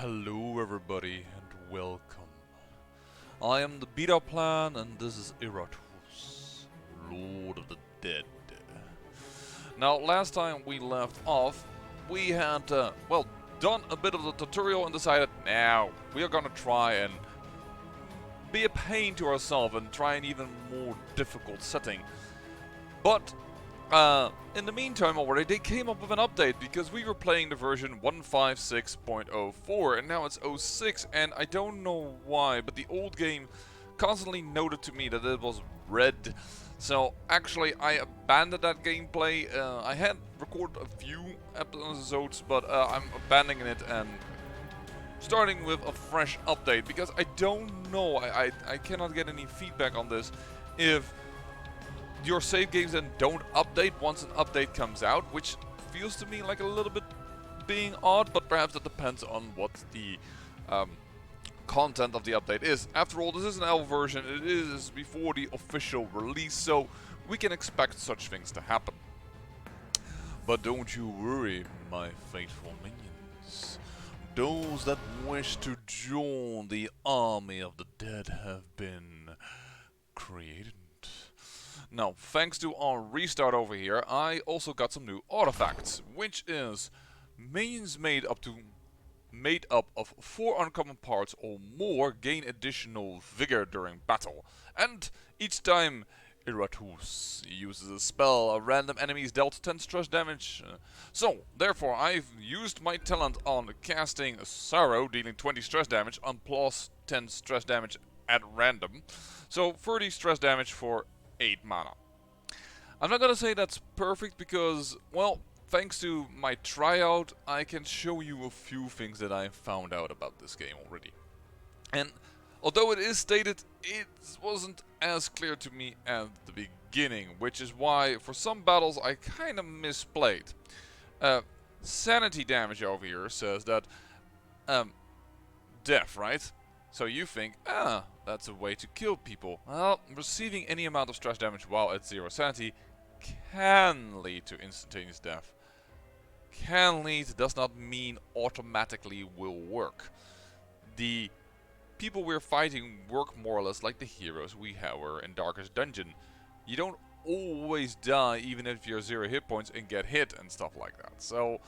Hello everybody and welcome. I am the Beta Plan and this is Iratus, Lord of the Dead. Now last time we left off, we had, done a bit of the tutorial and decided now we are gonna try and be a pain to ourselves and try an even more difficult setting. But in the meantime already they came up with an update because we were playing the version 156.04 and now it's 06 and I don't know why, but the old game constantly noted to me that it was red. So actually I abandoned that gameplay. I had recorded a few episodes, but I'm abandoning it and starting with a fresh update because I don't know, I cannot get any feedback on this, if your save games then don't update once an update comes out, which feels to me like a little bit being odd, but perhaps that depends on what the content of the update is. After all, this is an alpha version, it is before the official release, so we can expect such things to happen. But don't you worry, my faithful minions. Those that wish to join the army of the dead have been created. Now, thanks to our restart over here, I also got some new artifacts, which is minions made up of 4 uncommon parts or more gain additional vigor during battle. And each time Iratus uses a spell, a random enemy is dealt 10 stress damage. So, therefore, I've used my talent on casting Sorrow, dealing 20 stress damage, on plus 10 stress damage at random. So, 30 stress damage for 8 mana. I'm not gonna say that's perfect because, well, thanks to my tryout, I can show you a few things that I found out about this game already. And although it is stated, it wasn't as clear to me at the beginning, which is why for some battles I kinda misplayed. Sanity damage over here says that death, right? So you think, that's a way to kill people. Well, receiving any amount of stress damage while at 0 sanity can lead to instantaneous death. Can lead does not mean automatically will work. The people we're fighting work more or less like the heroes we were in Darkest Dungeon. You don't always die even if you're 0 hit points and get hit and stuff like that. So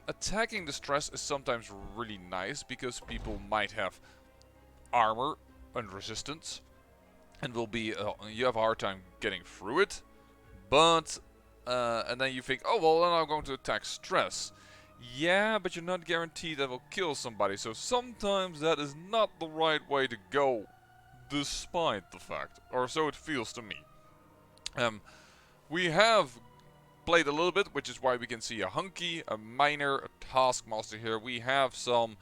attacking the stress is sometimes really nice because people might have armor and resistance and will be you have a hard time getting through it, but and then you think, oh well, then I'm going to attack stress. Yeah, but you're not guaranteed that will kill somebody, so sometimes that is not the right way to go, despite the fact, or so it feels to me. We have played a little bit, which is why we can see a Hunky, a Miner, a Taskmaster here. We have some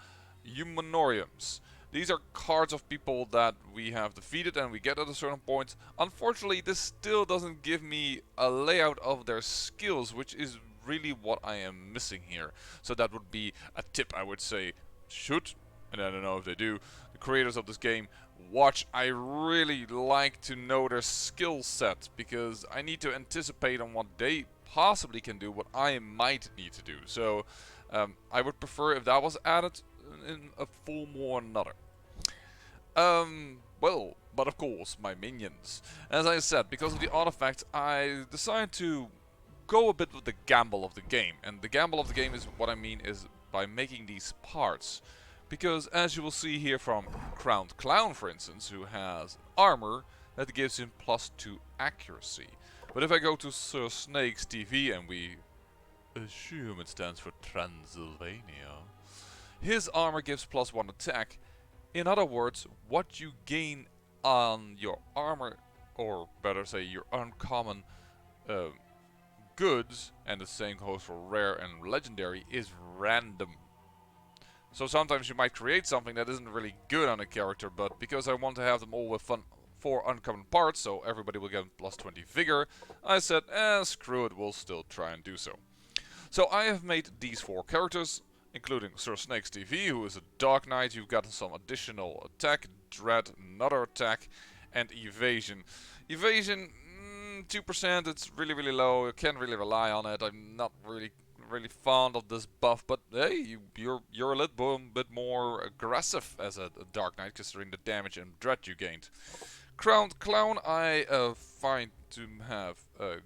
Humanoriums. These are cards of people that we have defeated and we get at a certain point. Unfortunately, this still doesn't give me a layout of their skills, which is really what I am missing here. So that would be a tip I would say should, and I don't know if they do, the creators of this game watch. I really like to know their skill set because I need to anticipate on what they possibly can do, what I might need to do. So I would prefer if that was added in a form or another. Well, but of course, my minions. As I said, because of the artifacts, I decided to go a bit with the gamble of the game. And the gamble of the game is what I mean is by making these parts. Because as you will see here from Crowned Clown, for instance, who has armor that gives him +2 accuracy. But if I go to Sir Snake's TV and we assume it stands for Transylvania, his armor gives +1 attack. In other words, what you gain on your armor, or better say your uncommon goods, and the same goes for rare and legendary, is random. So sometimes you might create something that isn't really good on a character, but because I want to have them all with 4 uncommon parts, so everybody will get +20 vigor, I said, screw it, we'll still try and do so. So I have made these 4 characters, including Sir Snake's TV, who is a Dark Knight. You've got some additional attack, dread, another attack, and evasion. Evasion, 2%, it's really low, you can't really rely on it. I'm not really really fond of this buff, but hey, you're a little bit more aggressive as a Dark Knight, considering the damage and dread you gained. Crowned Clown, I find to have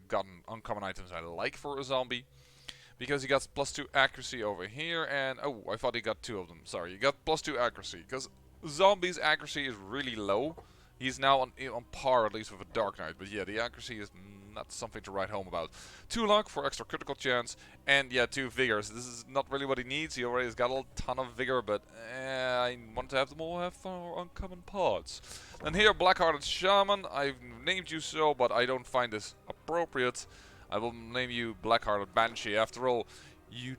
gotten uncommon items I like for a zombie. Because he got +2 accuracy over here, and oh, I thought he got 2 of them. Sorry, he got +2 accuracy, because zombies' accuracy is really low. He's now on par, at least, with a Dark Knight, but yeah, the accuracy is not something to write home about. 2 luck for extra critical chance, and yeah, 2 vigors. This is not really what he needs. He already has got a ton of vigor, but I want to have them all have uncommon parts. And here, Black-Hearted Shaman. I've named you so, but I don't find this appropriate. I will name you Black-Hearted Banshee. After all, you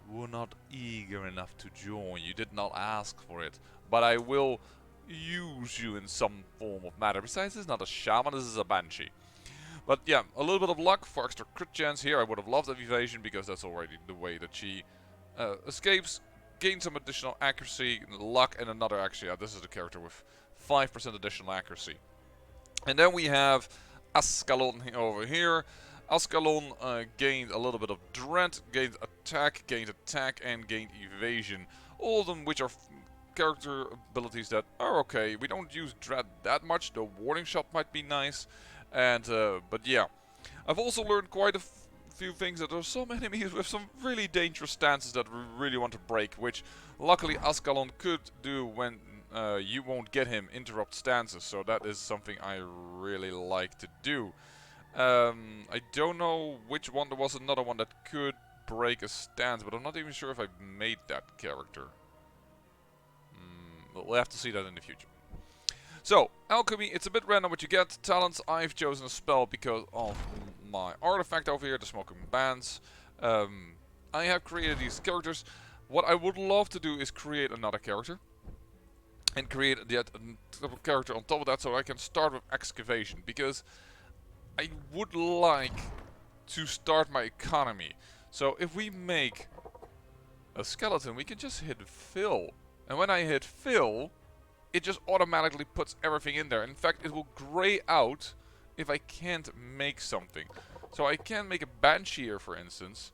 were not eager enough to join. You did not ask for it. But I will use you in some form of matter. Besides, this is not a shaman, this is a banshee. But yeah, a little bit of luck for extra crit chance here. I would have loved evasion because that's already the way that she escapes. Gain some additional accuracy, luck, and another accuracy. Yeah, this is the character with 5% additional accuracy. And then we have Ascalon over here. Ascalon gained a little bit of dread, gained attack, and gained evasion. All of them which are character abilities that are okay. We don't use dread that much. The warning shot might be nice. And but yeah, I've also learned quite a few things, that there are some enemies with some really dangerous stances that we really want to break, which luckily Ascalon could do when you won't get him interrupt stances, so that is something I really like to do. I don't know which one. There was another one that could break a stance, but I'm not even sure if I made that character. We'll have to see that in the future. So, Alchemy, it's a bit random what you get. Talents, I've chosen a spell because of my artifact over here, the Smoking Bands. I have created these characters. What I would love to do is create another character. And create yet a character on top of that, so I can start with Excavation. Because I would like to start my economy. So if we make a skeleton, we can just hit fill. And when I hit fill, it just automatically puts everything in there. In fact, it will gray out if I can't make something. So I can make a Banshee here, for instance.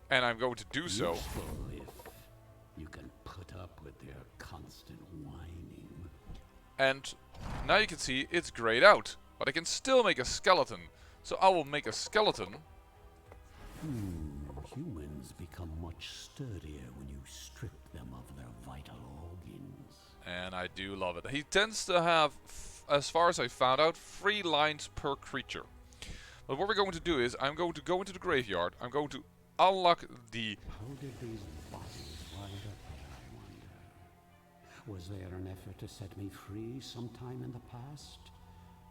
And I'm going to do so. If you can put up with their constant whining. And now you can see it's grayed out. But I can still make a skeleton. So I will make a skeleton. Humans become much sturdier when you strip them of their vital organs. And I do love it. He tends to have, as far as I found out, 3 lines per creature. But what we're going to do is, I'm going to go into the graveyard. I'm going to unlock the... How did these bodies wind up there, I wonder? Was there an effort to set me free sometime in the past?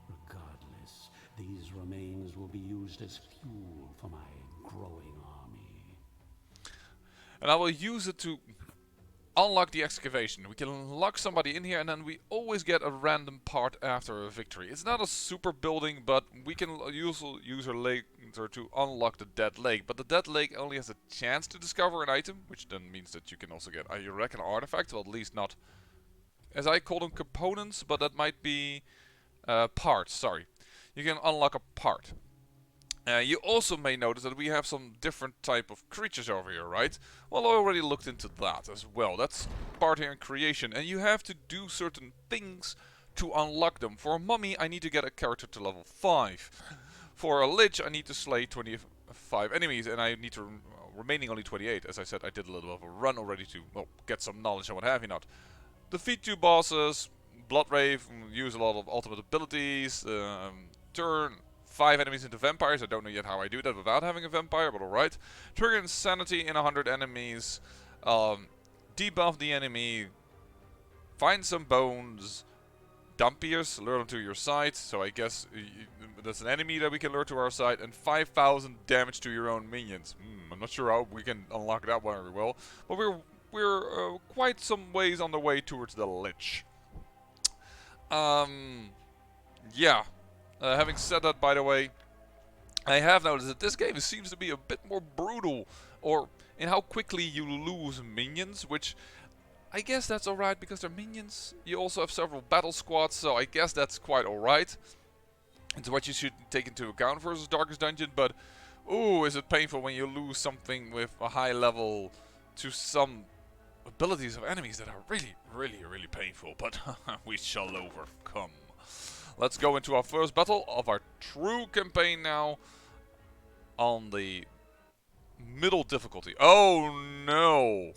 Regardless, these remains will be used as fuel for my growing army. And I will use it to unlock the excavation. We can lock somebody in here, and then we always get a random part after a victory. It's not a super building, but we can use a later to unlock the Dead Lake. But the Dead Lake only has a chance to discover an item, which then means that you can also get, I reckon, artifacts. Well, at least not, as I call them, components, but that might be parts. Sorry, you can unlock a part. You also may notice that we have some different type of creatures over here, right? Well, I already looked into that as well. That's part here in creation, and you have to do certain things to unlock them. For a mummy, I need to get a character to level 5. For a lich, I need to slay 25 enemies, and I need to remaining only 28. As I said, I did a little bit of a run already to, well, get some knowledge and what have you not. Defeat 2 bosses, Bloodwraith, use a lot of ultimate abilities, turn 5 enemies into vampires. I don't know yet how I do that without having a vampire, but alright. Trigger insanity in 100 enemies. Debuff the enemy. Find some bones. Dumpiers, lure them to your side. So I guess that's an enemy that we can lure to our side. And 5,000 damage to your own minions. I'm not sure how we can unlock that one very well. But we're quite some ways on the way towards the Lich. Yeah. Having said that, by the way, I have noticed that this game seems to be a bit more brutal, or in how quickly you lose minions, which I guess that's alright because they're minions. You also have several battle squads, so I guess that's quite alright. It's what you should take into account versus Darkest Dungeon, but Ooh, is it painful when you lose something with a high level to some abilities of enemies that are really, really, really painful. But we shall overcome. Let's go into our first battle of our true campaign now. On the middle difficulty. Oh no!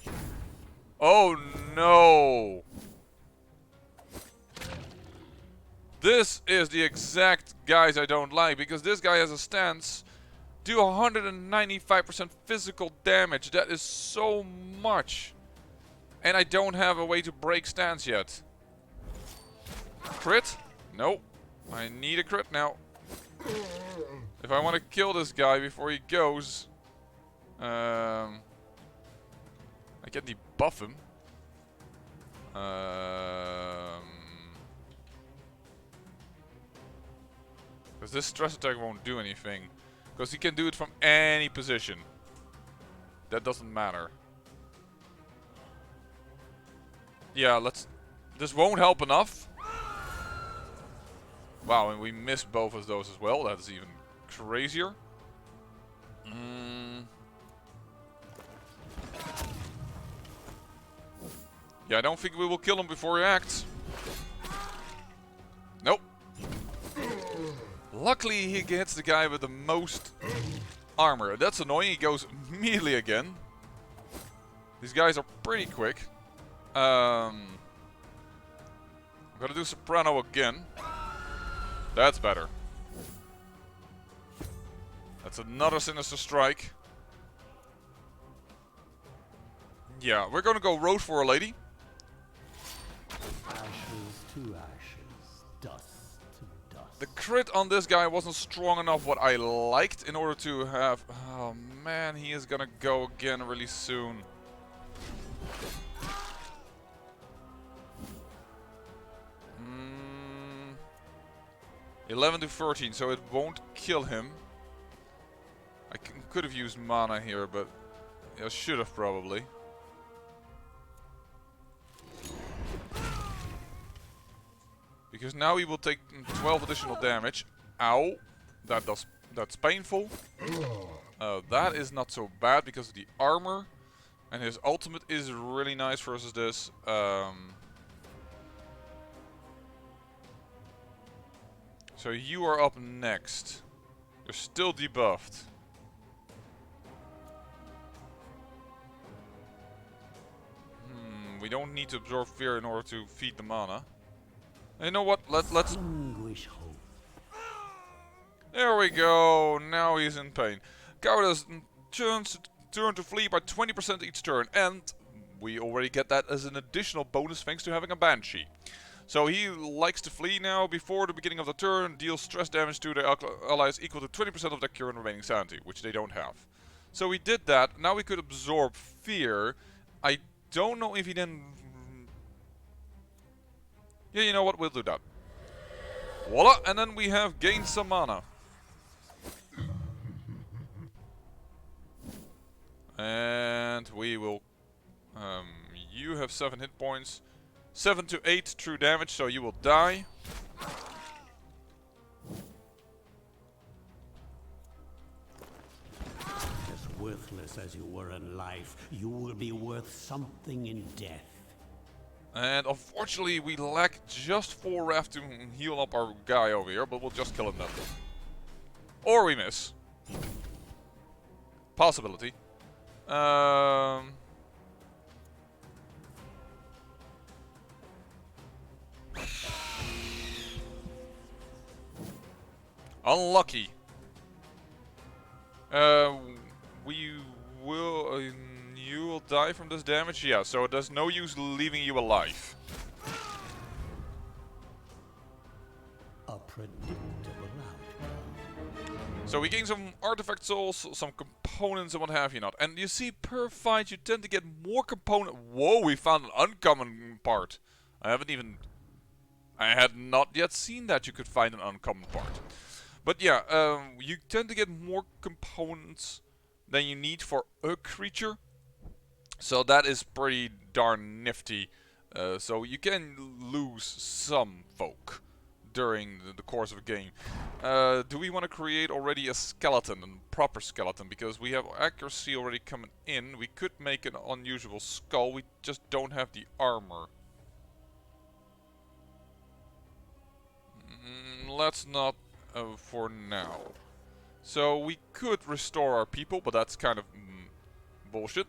Oh no! This is the exact guys I don't like, because this guy has a stance. Do 195% physical damage. That is so much. And I don't have a way to break stance yet. Crit? Nope. I need a crit now. If I want to kill this guy before he goes, I can debuff him. Because this stress attack won't do anything. Because he can do it from any position. That doesn't matter. Yeah, let's... This won't help enough. Wow, and we missed both of those as well. That's even crazier. Yeah, I don't think we will kill him before he acts. Nope. Luckily, he hits the guy with the most armor. That's annoying. He goes immediately again. These guys are pretty quick. I'm gonna do Soprano again. That's better. That's another Sinister Strike. Yeah, we're gonna go Road for a Lady. Ashes to ashes, dust to dust. The crit on this guy wasn't strong enough what I liked in order to have... Oh man, he is gonna go again really soon. Mm, 11 to 13, so it won't kill him. I could have used mana here, but I should have probably. Because now he will take 12 additional damage. Ow. That's painful. That is not so bad because of the armor. And his ultimate is really nice versus this. So you are up next. You're still debuffed. We don't need to absorb fear in order to feed the mana. You know what? Let's. Anguish hope. There we go. Now he's in pain. Cowardice turns turn to flee by 20% each turn, and we already get that as an additional bonus thanks to having a Banshee. So he likes to flee now. Before the beginning of the turn, deals stress damage to their allies equal to 20% of their current remaining sanity, which they don't have. So we did that. Now we could absorb fear. I don't know if he then... Yeah, you know what? We'll do that. Voila! And then we have gained some mana. And we will... you have 7 hit points. 7 to 8 true damage, so you will die. As worthless as you were in life, you will be worth something in death. And unfortunately, we lack just 4 Wrath to heal up our guy over here, but we'll just kill him then. Or we miss. Possibility. Unlucky. We will... you will die from this damage? Yeah, so there's no use leaving you alive. A predictable outcome. So we gain some artifact souls, some components and what have you not. And you see, per fight you tend to get more component... Whoa, we found an uncommon part. I had not yet seen that you could find an uncommon part. But yeah, you tend to get more components than you need for a creature. So that is pretty darn nifty. So you can lose some folk during the course of a game. Do we want to create already a skeleton, a proper skeleton? Because we have accuracy already coming in. We could make an unusual skull, we just don't have the armor. Let's not for now. So we could restore our people, but that's kind of bullshit.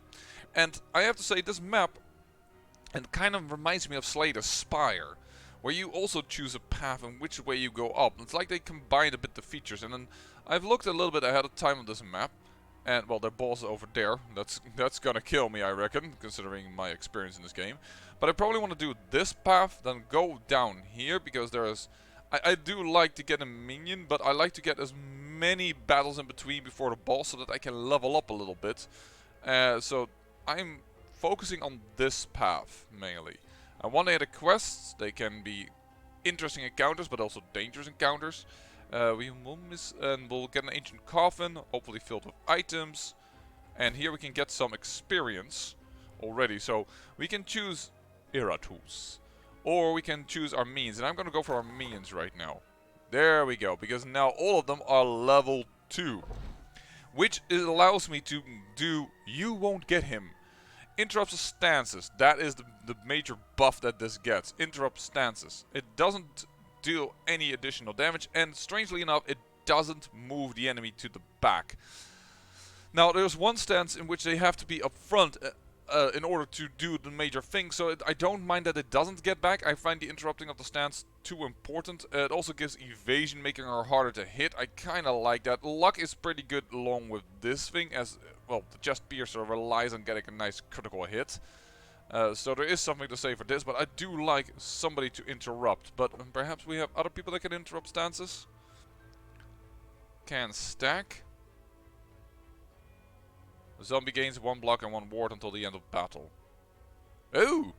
And I have to say, this map and kind of reminds me of Slay the Spire, where you also choose a path and which way you go up. It's like they combined a bit the features. And then I've looked a little bit ahead of time on this map, and well, their boss over there. That's gonna kill me, I reckon, considering my experience in this game. But I probably want to do this path, then go down here, because there is. I do like to get a minion, but I like to get as many battles in between before the boss so that I can level up a little bit. So I'm focusing on this path mainly. And one day the quests, they can be interesting encounters, but also dangerous encounters. We will miss, and we'll get an ancient coffin, hopefully filled with items. And here we can get some experience already. So we can choose Iratus. Or we can choose our minions, and I'm going to go for our minions right now. There we go, because now all of them are level 2. Which allows me to do You Won't Get Him. Interrupts the stances. That is the major buff that this gets. Interrupt stances. It doesn't deal any additional damage, and strangely enough, it doesn't move the enemy to the back. Now, there's one stance in which they have to be up front in order to do the major thing, so I don't mind that it doesn't get back. I find the interrupting of the stance too important. It also gives evasion, making her harder to hit. I kind of like that. Luck is pretty good along with this thing, as well, the chest piercer relies on getting a nice critical hit. So there is something to say for this, but I do like somebody to interrupt. But perhaps we have other people that can interrupt stances. Can stack. The zombie gains 1 block and 1 ward until the end of battle. Oh!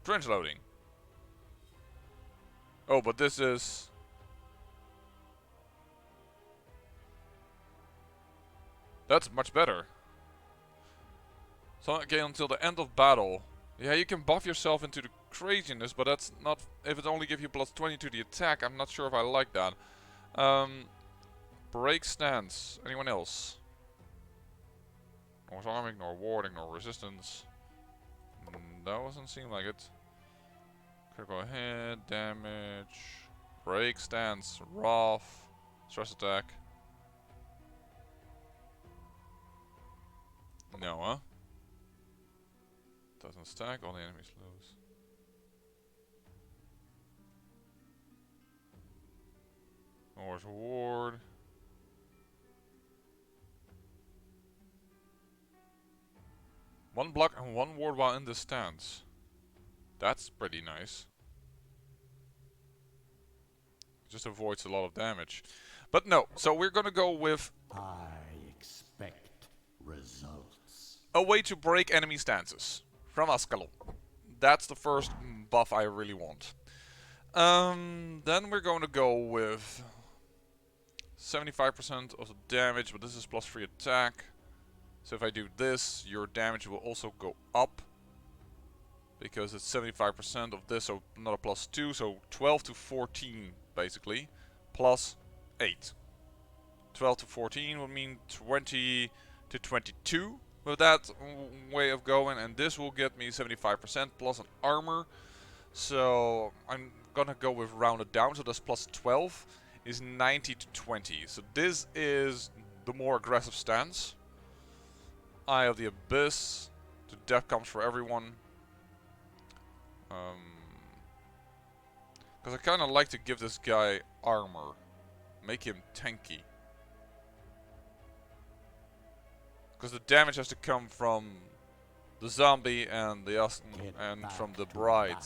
Trench loading. Oh, but this is... That's much better. So again, until the end of battle. Yeah, you can buff yourself into the craziness, but that's not... If it only gives you plus 20 to the attack, I'm not sure if I like that. Break stance. Anyone else? No arming, nor warding, nor resistance. That doesn't seem like it. Critical hit, damage. Break stance. Wrath. Stress attack. No, huh? Doesn't stack, all the enemies lose. Wars ward. One block and 1 ward while in the stance. That's pretty nice. Just avoids a lot of damage. But no, so we're gonna go with... I expect results. A way to break enemy stances. From Ascalon. That's the first buff I really want. Then we're going to go with 75% of the damage, but this is plus 3 attack. So if I do this, your damage will also go up. Because it's 75% of this, so another plus 2. So 12 to 14, basically. Plus 8. 12 to 14 would mean 20 to 22. With that way of going, and this will get me 75% plus an armor. So I'm gonna go with rounded down, so that's plus 12 is 90 to 20. So this is the more aggressive stance. Eye of the Abyss. The death comes for everyone. Because I kind of like to give this guy armor. Make him tanky. Because the damage has to come from the zombie and the and from the bride.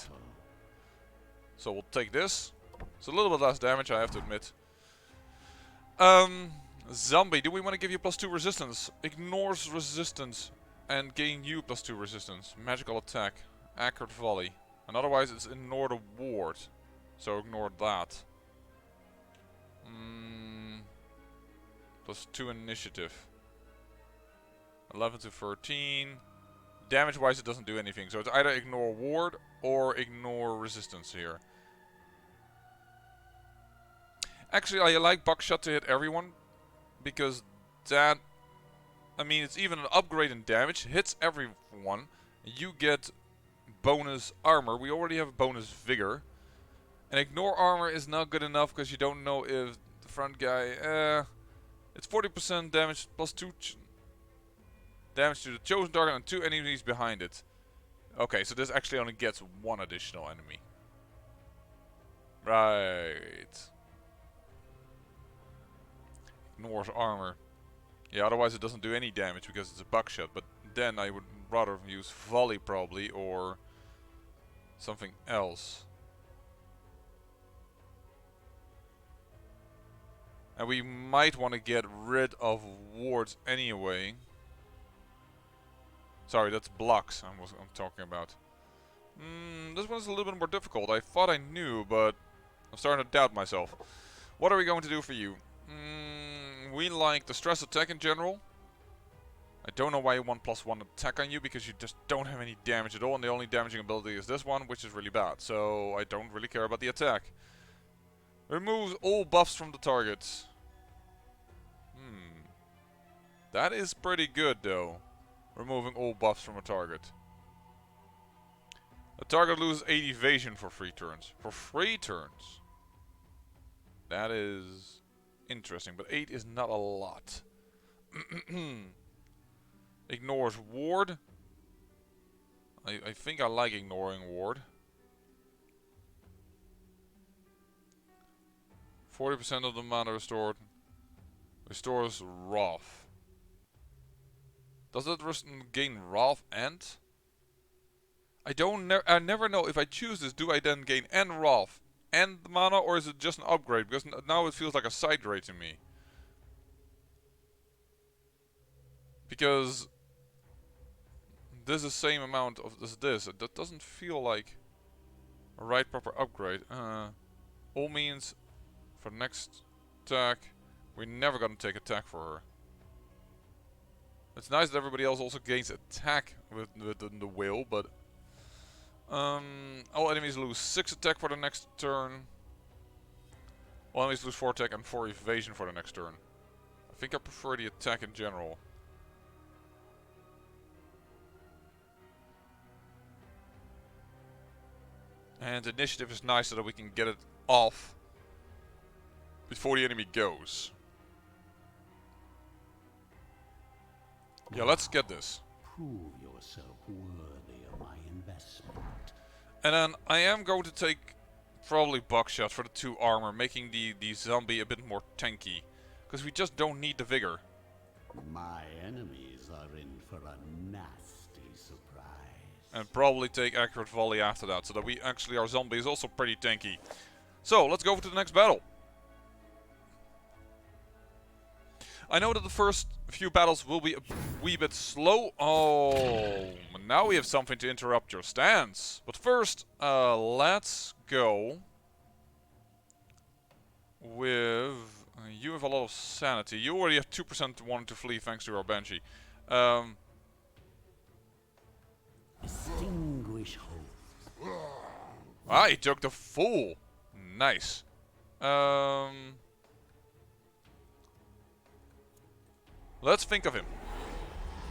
So we'll take this. It's a little bit less damage, I have to admit. Zombie, do we want to give you plus 2 resistance? Ignores resistance and gain you plus 2 resistance. Magical attack. Accurate volley. And otherwise it's ignore the ward. So ignore that. Plus 2 initiative. 11 to 13. damage-wise it doesn't do anything. So it's either ignore ward or ignore resistance here. Actually, I like buckshot to hit everyone, because that, I mean, it's even an upgrade in damage, hits everyone. You get bonus armor. We already have bonus vigor. And ignore armor is not good enough because you don't know if the front guy, it's 40% damage plus 2 damage to the chosen target and 2 enemies behind it. Okay, so this actually only gets 1 additional enemy. Right. Ignores armor. Yeah, otherwise it doesn't do any damage because it's a buckshot. But then I would rather use volley probably, or something else. And we might want to get rid of wards anyway. Sorry, that's blocks I'm talking about. This one's a little bit more difficult. I thought I knew, but I'm starting to doubt myself. What are we going to do for you? We like the stress attack in general. I don't know why you want +1 attack on you, because you just don't have any damage at all, and the only damaging ability is this one, which is really bad. So I don't really care about the attack. Removes all buffs from the target. That is pretty good though. Removing all buffs from a target. The target loses 8 evasion for 3 turns. For 3 turns. That is interesting, but 8 is not a lot. Ignores ward. I think I like ignoring ward. 40% of the mana restored. Restores Wrath. Does it gain Wrath and? I never know if I choose this, do I then gain and Wrath and the mana, or is it just an upgrade? Because now it feels like a side grade to me. Because this is the same amount of this. That doesn't feel like a right proper upgrade. All means for next attack, we're never gonna take attack for her. It's nice that everybody else also gains attack with the whale, but all enemies lose 6 attack for the next turn. All enemies lose 4 attack and 4 evasion for the next turn. I think I prefer the attack in general. And initiative is nice so that we can get it off before the enemy goes. Yeah, let's get this. Prove yourself worthy of my investment. And then I am going to take probably buckshot for the 2 armor, making the zombie a bit more tanky. Because we just don't need the vigor. My enemies are in for a nasty surprise. And probably take accurate volley after that, so that we actually, our zombie is also pretty tanky. So, let's go to the next battle. I know that the first few battles will be a wee bit slow. Oh, now we have something to interrupt your stance. But first, let's go with... you have a lot of sanity. You already have 2% wanting to flee thanks to our Banshee. Distinguish hope. Ah, he took the full. Nice. Let's think of him.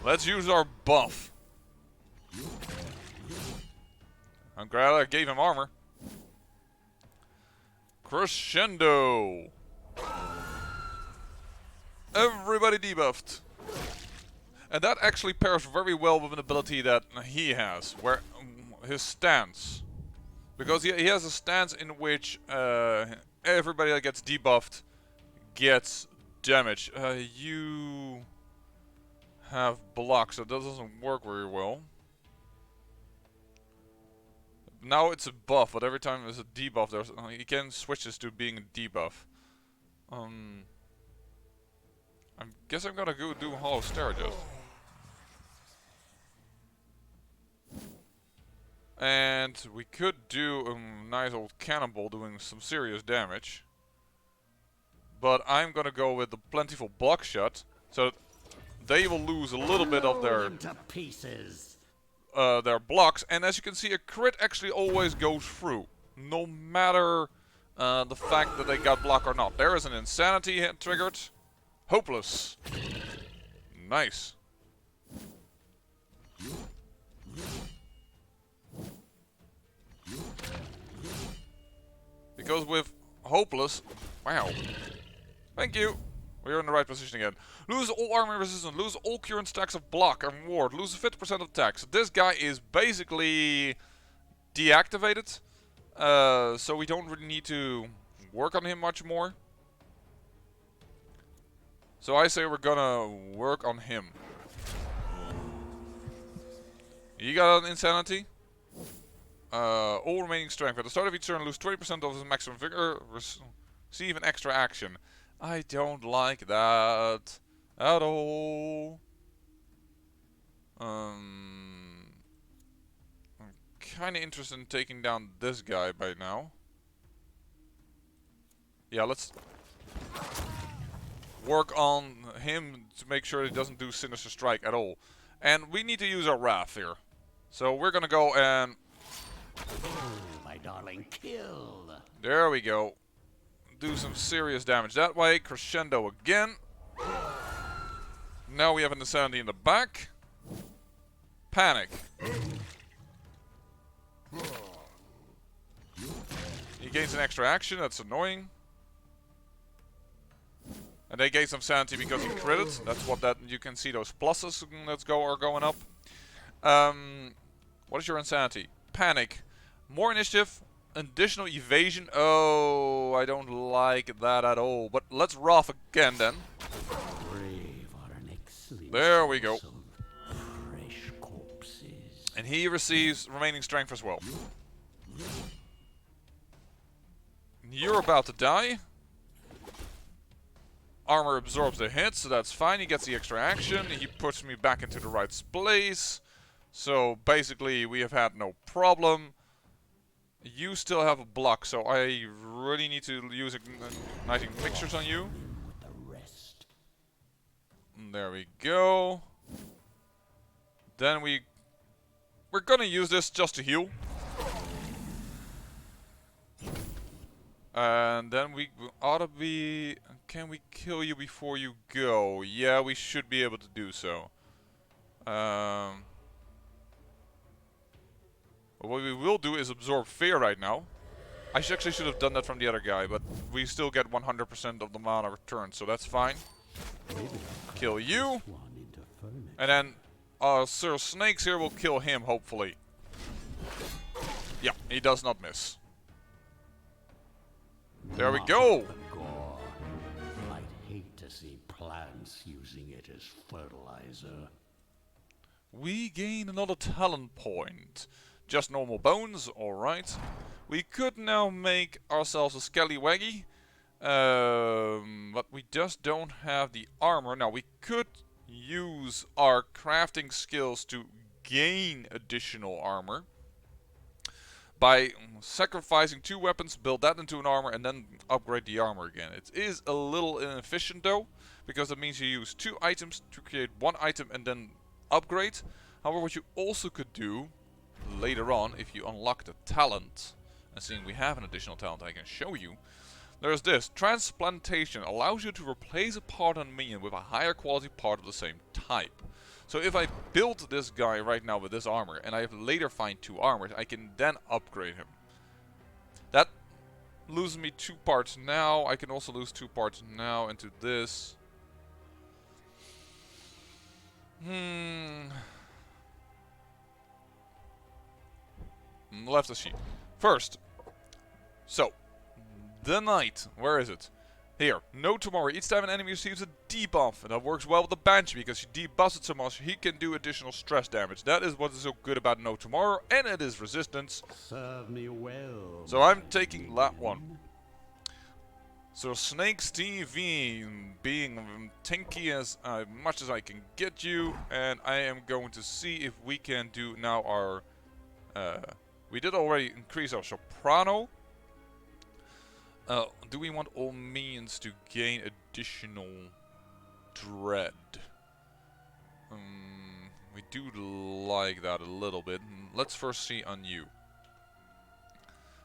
Let's use our buff. I'm glad I gave him armor. Crescendo. Everybody debuffed. And that actually pairs very well with an ability that he has, where his stance. Because he has a stance in which everybody that gets debuffed gets damage. You have block, so that doesn't work very well. Now it's a buff, but every time there's a debuff, he can switch this to being a debuff. I guess I'm gonna go do Hollow Stairgest. And we could do a nice old cannonball doing some serious damage. But I'm gonna go with the plentiful block shot, so that they will lose a little bit of their... to pieces. their blocks, and as you can see, a crit actually always goes through, no matter the fact that they got block or not. There is an insanity hit triggered. Hopeless. Nice. Because with hopeless, wow. Thank you. We're in the right position again. Lose all armor resistance. Lose all current stacks of block and ward. Lose 50% of attack. So this guy is basically deactivated. So we don't really need to work on him much more. So I say we're gonna work on him. You got an insanity. All remaining strength. At the start of each turn, lose 20% of his maximum vigor. Receive an extra action. I don't like that at all. I'm kind of interested in taking down this guy by now. Yeah, let's work on him to make sure he doesn't do Sinister Strike at all. And we need to use our Wrath here. So we're gonna go and... My darling, kill. There we go. Do some serious damage that way. Crescendo again. Now we have an insanity in the back. Panic. He gains an extra action. That's annoying. And they gain some sanity because he critted. That's what that you can see those pluses that are going up. What is your insanity? Panic. More initiative. Additional evasion. Oh, I don't like that at all. But let's Wrath again then. There we go. And he receives remaining strength as well. You're about to die. Armor absorbs the hit, so that's fine. He gets the extra action. He puts me back into the right place. So basically, we have had no problem. You still have a block, so I really need to use igniting mixtures on you. And there we go. Then we're gonna use this just to heal. And then we ought to be... Can we kill you before you go? Yeah, we should be able to do so. What we will do is absorb fear right now. I actually should have done that from the other guy, but we still get 100% of the mana returned, so that's fine. Kill you. And then Sir Snakes here will kill him, hopefully. Yeah, he does not miss. There we go! I'd hate to see plants using it as fertilizer. We gain another talent point. Just normal bones, alright. We could now make ourselves a Scallywaggy. But we just don't have the armor. Now, we could use our crafting skills to gain additional armor. By sacrificing 2 weapons, build that into an armor, and then upgrade the armor again. It is a little inefficient though, because that means you use 2 items to create 1 item and then upgrade. However, what you also could do later on, if you unlock the talent, and seeing we have an additional talent I can show you, there's this. Transplantation allows you to replace a part on a minion with a higher quality part of the same type. So if I build this guy right now with this armor, and I later find 2 armors, I can then upgrade him. That loses me 2 parts now. I can also lose 2 parts now into this. Left a sheet. First. So. The Knight. Where is it? Here. No tomorrow. Each time an enemy receives a debuff. And that works well with the Banshee because she debuffs it so much he can do additional stress damage. That is what is so good about No Tomorrow. And it is resistance. Serve me well. So I'm taking that one. So Snakes TV being tanky as much as I can get you. And I am going to see if we can do now our... we did already increase our Soprano. Do we want all minions to gain additional dread? We do like that a little bit. Let's first see on you.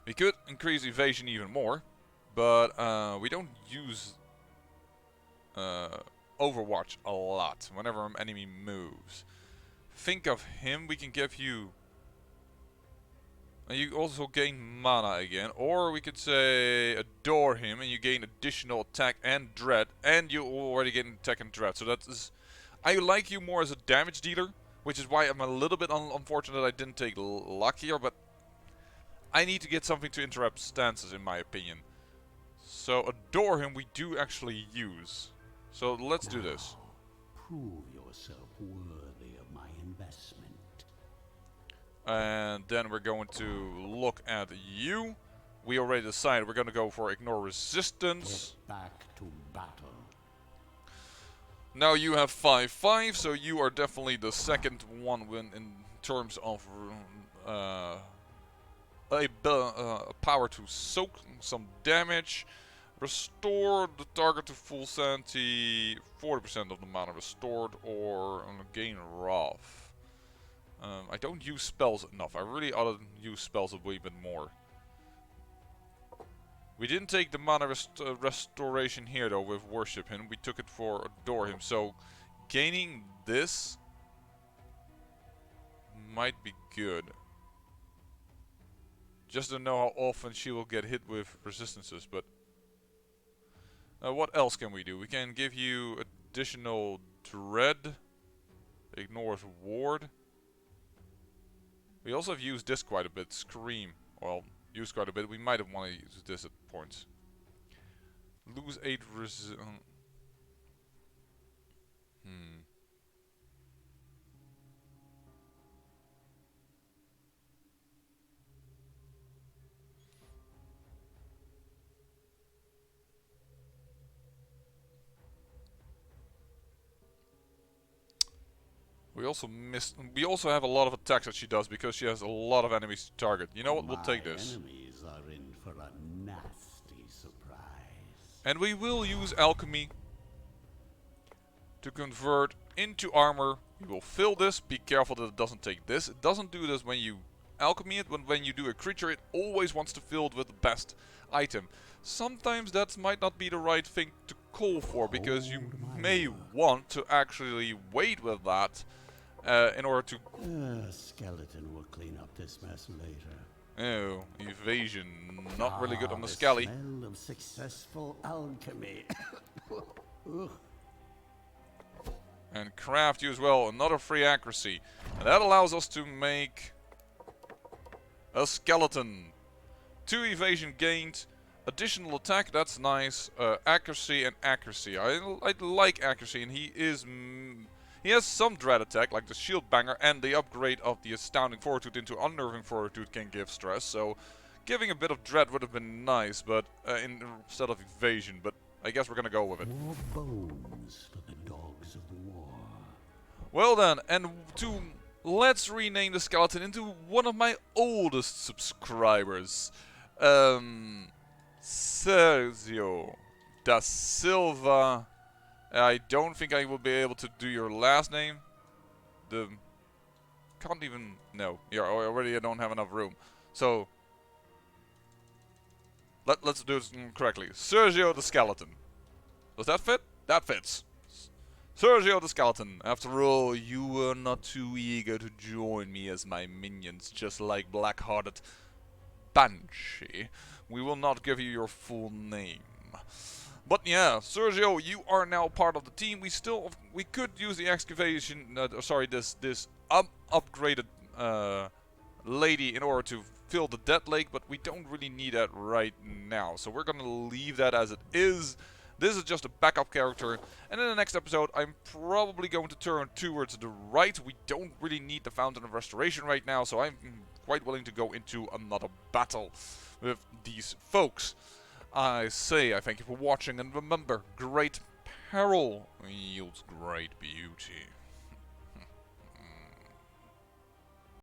We could increase evasion even more, but we don't use Overwatch a lot whenever an enemy moves. Think of him, we can give you... And you also gain mana again, or we could say adore him and you gain additional attack and dread, and you already get attack and dread. So that is... I like you more as a damage dealer, which is why I'm a little bit unfortunate that I didn't take luck here, but I need to get something to interrupt stances in my opinion. So adore him we do actually use. So let's do this. Prove yourself worthy of my investment. And then we're going to look at you. We already decided we're going to go for ignore resistance. Get back to battle. Now you have 5/5, so you are definitely the second one in terms of power to soak some damage. Restore the target to full sanity, 40% of the mana restored, or gain wrath. I don't use spells enough. I really ought to use spells a wee bit more. We didn't take the mana restoration here though with worship him. We took it for adore him. So gaining this might be good. Just to know how often she will get hit with resistances. But what else can we do? We can give you additional dread. Ignores ward. We also have used this quite a bit. Scream. Well, used quite a bit. We might have wanted to use this at points. Lose 8 We also have a lot of attacks that she does because she has a lot of enemies to target. You know what? We'll take this. Enemies are in for a nasty surprise. And we will use Alchemy to convert into armor. We will fill this. Be careful that it doesn't take this. It doesn't do this when you alchemy it. When you do a creature, it always wants to fill it with the best item. Sometimes that might not be the right thing to call for, because you may want to actually wait with that in order to... Skeleton will clean up this mess later. Oh, evasion. Not really good on the Skelly. Smell of successful alchemy. And craft you as well, another free accuracy. And that allows us to make a skeleton. 2 evasion gained, additional attack, that's nice. Accuracy and accuracy. I like accuracy, and he has some dread attack, like the shield banger, and the upgrade of the astounding fortitude into unnerving fortitude can give stress. So giving a bit of dread would have been nice, but instead of evasion. But I guess we're gonna go with it. More bones for the dogs of war. Well then, and let's rename the skeleton into one of my oldest subscribers. Sergio da Silva. I don't think I will be able to do your last name. Can't even... No. Yeah, already I don't have enough room. So... Let's do it correctly. Sergio the Skeleton. Does that fit? That fits. Sergio the Skeleton. After all, you were not too eager to join me as my minions, just like Black-Hearted Banshee. We will not give you your full name. But yeah, Sergio, you are now part of the team. We could use the excavation, this upgraded lady in order to fill the Dead Lake, but we don't really need that right now. So we're gonna leave that as it is. This is just a backup character, and in the next episode I'm probably going to turn towards the right. We don't really need the Fountain of Restoration right now, so I'm quite willing to go into another battle with these folks. I thank you for watching, and remember, great peril yields great beauty.